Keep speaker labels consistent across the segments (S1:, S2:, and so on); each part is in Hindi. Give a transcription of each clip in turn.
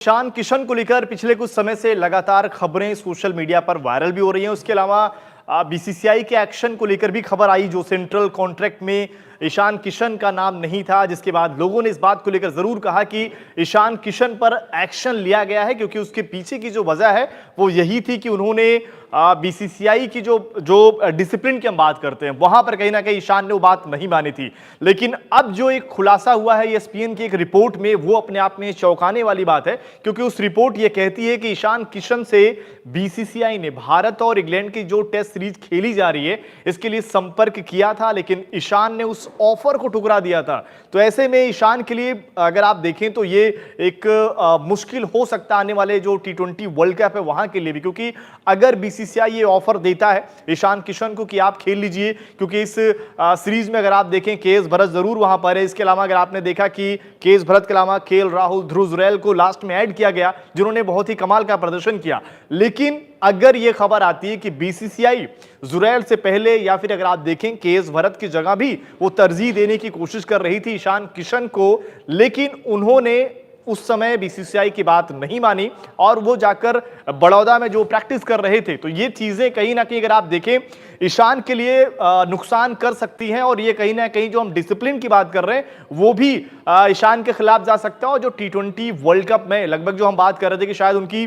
S1: ईशान किशन को लेकर पिछले कुछ समय से लगातार खबरें सोशल मीडिया पर वायरल भी हो रही हैं। उसके अलावा बीसीसीआई के एक्शन को लेकर भी खबर आई, जो सेंट्रल कॉन्ट्रैक्ट में ईशान किशन का नाम नहीं था, जिसके बाद लोगों ने इस बात को लेकर जरूर कहा कि ईशान किशन पर एक्शन लिया गया है, क्योंकि उसके पीछे की जो वजह है वो यही थी कि उन्होंने बीसीसीआई की जो जो डिसिप्लिन की हम बात करते हैं वहां पर कहीं ना कहीं ईशान ने वो बात नहीं मानी थी। लेकिन अब जो एक खुलासा हुआ है ESPN की एक रिपोर्ट में, वो अपने आप में चौंकाने वाली बात है, क्योंकि उस रिपोर्ट ये कहती है कि ईशान किशन से बीसीसीआई ने भारत और इंग्लैंड की जो टेस्ट सीरीज खेली जा रही है इसके लिए संपर्क किया था, लेकिन ईशान ने उस ऑफर को ठुकरा दिया था। तो ऐसे में ईशान के लिए अगर आप देखें तो ये एक मुश्किल हो सकता आने वाले जो T20 वर्ल्ड कप है वहां के लिए भी, क्योंकि अगर बीसीसीआई ये ऑफर देता है ईशान किशन को कि आप खेल लीजिए, क्योंकि इस सीरीज में अगर आप देखें केएस भरत जरूर वहां पर है। इसके अलावा अगर आपने देखा कि केएस भरत के अलावा केएल राहुल, ध्रुव जुरैल को लास्ट में ऐड किया गया, जिन्होंने बहुत ही कमाल का प्रदर्शन किया। लेकिन अगर यह खबर आती है कि बीसीसीआई जुरैल से पहले या फिर अगर आप देखें केएस भरत की जगह भी वो तरजीह देने की कोशिश कर रही थी ईशान किशन को, लेकिन उन्होंने उस समय बीसीसीआई की बात नहीं मानी और वो जाकर बड़ौदा में जो प्रैक्टिस कर रहे थे। तो ये चीजें कहीं ना कहीं अगर आप देखें ईशान के लिए नुकसान कर सकती हैं, और ये कहीं ना कहीं जो हम डिसिप्लिन की बात कर रहे हैं वो भी ईशान के खिलाफ जा सकता है। और जो T20 वर्ल्ड कप में लगभग जो हम बात कर रहे थे कि शायद उनकी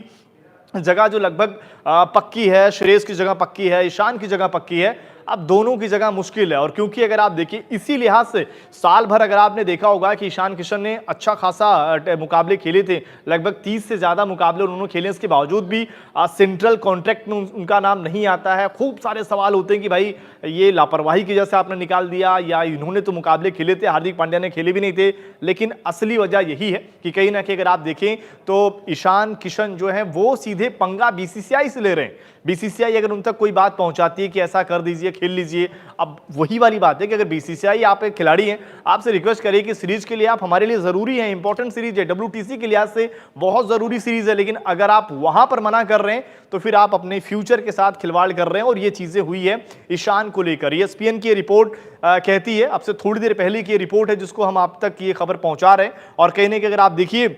S1: जगह जो लगभग पक्की है, श्रेयस की जगह पक्की है, ईशान की जगह पक्की है, अब दोनों की जगह मुश्किल है। और क्योंकि अगर आप देखिए इसी लिहाज से साल भर अगर आपने देखा होगा कि ईशान किशन ने अच्छा खासा मुकाबले खेले थे, लगभग 30 से ज्यादा मुकाबले उन्होंने खेले, इसके बावजूद भी सेंट्रल कॉन्ट्रैक्ट में उनका नाम नहीं आता है। खूब सारे सवाल होते हैं कि भाई ये लापरवाही की वजह से आपने निकाल दिया, या इन्होंने तो मुकाबले खेले थे, हार्दिक पांड्या ने खेले भी नहीं थे। लेकिन असली वजह यही है कि कहीं ना कहीं अगर आप देखें तो ईशान किशन जो है वो सीधे पंगा बीसीसीआई से ले रहे हैं। बीसीसीआई अगर उन तक कोई बात पहुंचाती है कि ऐसा कर दीजिए, खेल लीजिए, अब वही वाली बात है कि अगर बीसीसीआई आप एक खिलाड़ी हैं, आपसे रिक्वेस्ट करिए कि सीरीज के लिए आप हमारे लिए जरूरी है, इंपॉर्टेंट सीरीज है, WTC के लिहाज से बहुत जरूरी सीरीज है, लेकिन अगर आप वहां पर मना कर रहे हैं तो फिर आप अपने फ्यूचर के साथ खिलवाड़ कर रहे हैं। और ये चीजें हुई है ईशान को लेकर। ESPN की रिपोर्ट कहती है, अब से थोड़ी देर पहले की रिपोर्ट है जिसको हम आप तक ये खबर पहुंचा रहे हैं, और कहने के अगर आप देखिए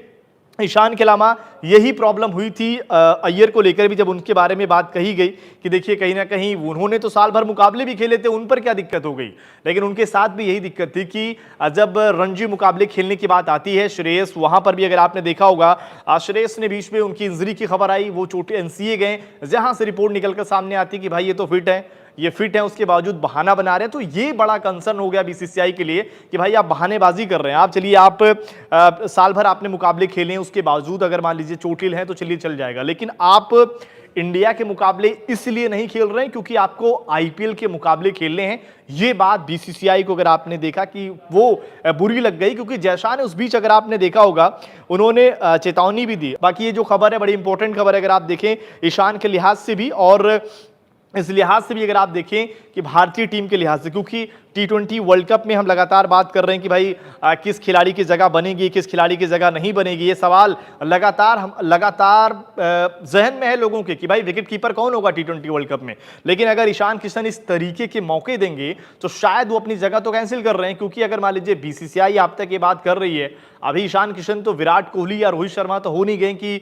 S1: ईशान के अलावा यही प्रॉब्लम हुई थी अय्यर को लेकर भी, जब उनके बारे में बात कही गई कि देखिए कहीं ना कहीं उन्होंने तो साल भर मुकाबले भी खेले थे, उन पर क्या दिक्कत हो गई, लेकिन उनके साथ भी यही दिक्कत थी कि जब रणजी मुकाबले खेलने की बात आती है, श्रेयस वहां पर भी अगर आपने देखा होगा श्रेयस ने बीच में उनकी इंजरी की खबर आई, वो चोटें NCA गए, जहां से रिपोर्ट निकलकर सामने आती कि भाई ये तो फिट है, ये फिट है, उसके बावजूद बहाना बना रहे हैं। तो ये बड़ा कंसर्न हो गया बीसीसीआई के लिए कि भाई आप बहानेबाजी कर रहे हैं। आप चलिए आप साल भर आपने मुकाबले खेले हैं, उसके बावजूद अगर मान लीजिए चोटिल हैं तो चलिए चल जाएगा, लेकिन आप इंडिया के मुकाबले इसलिए नहीं खेल रहे हैं क्योंकि आपको IPL के मुकाबले खेलने हैं। ये बात बीसीसीआई को अगर आपने देखा कि वो बुरी लग गई, क्योंकि जयशाह ने उस बीच अगर आपने देखा होगा उन्होंने चेतावनी भी दी। बाकी ये जो खबर है बड़ी इंपॉर्टेंट खबर है अगर आप देखें ईशान के लिहाज से भी, और इस लिहाज से भी अगर आप देखें कि भारतीय टीम के लिहाज से, क्योंकि T20 वर्ल्ड कप में हम लगातार बात कर रहे हैं कि भाई किस खिलाड़ी की जगह बनेगी, किस खिलाड़ी की जगह नहीं बनेगी। ये सवाल लगातार जहन में है लोगों के कि भाई विकेट कीपर कौन होगा T20 वर्ल्ड कप में। लेकिन अगर ईशान किशन इस तरीके के मौके देंगे तो शायद वो अपनी जगह तो कैंसिल कर रहे हैं, क्योंकि अगर मान लीजिए बीसीसीआई आप तक ये बात कर रही है, अभी ईशान किशन तो विराट कोहली या रोहित शर्मा तो हो नहीं गए कि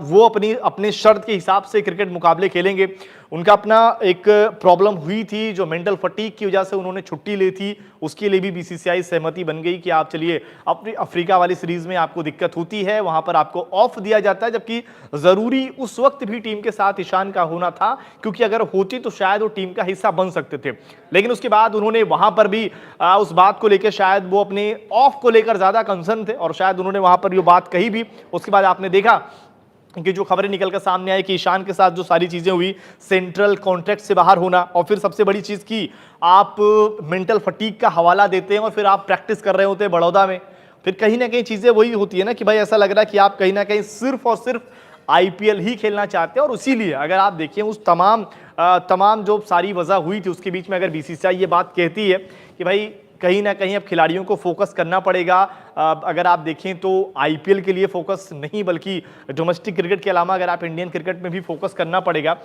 S1: वो अपने शर्त के हिसाब से क्रिकेट मुकाबले खेलेंगे। उनका अपना एक प्रॉब्लम हुई थी, जो मेंटल फटीग की वजह से उन्होंने छुट्टी ली थी, उसके लिए भी बीसीसीआई सहमति बन गई कि आप चलिए अपनी अफ्रीका वाली सीरीज में आपको दिक्कत होती है, वहां पर आपको ऑफ दिया जाता है, जबकि जरूरी उस वक्त भी टीम के साथ ईशान का होना था, क्योंकि अगर होती तो शायद वो टीम का हिस्सा बन सकते थे। लेकिन उसके बाद उन्होंने वहां पर भी उस बात को लेकर शायद वो अपने ऑफ को लेकर ज्यादा कंसर्न थे, और शायद उन्होंने वहां पर ये बात कही भी। उसके बाद आपने देखा कि जो खबरें निकलकर सामने आई कि ईशान के साथ जो सारी चीजें हुई, सेंट्रल कॉन्ट्रैक्ट से बाहर होना, और फिर सबसे बड़ी चीज की आप मेंटल फटीग का हवाला देते हैं और फिर आप प्रैक्टिस कर रहे होते हैं बड़ौदा में, फिर कहीं ना कहीं चीजें वही होती है ना कि भाई ऐसा लग रहा है कि आप कहीं ना कहीं सिर्फ और सिर्फ IPL ही खेलना चाहते हैं। और इसीलिए अगर आप देखिए उस तमाम जो सारी वजह हुई थी उसके बीच में अगर बीसीसीआई ये बात कहती है कि भाई कहीं ना कहीं अब खिलाड़ियों को फोकस करना पड़ेगा, अगर आप देखें तो IPL के लिए फोकस नहीं बल्कि डोमेस्टिक क्रिकेट के अलावा अगर आप इंडियन क्रिकेट में भी फोकस करना पड़ेगा।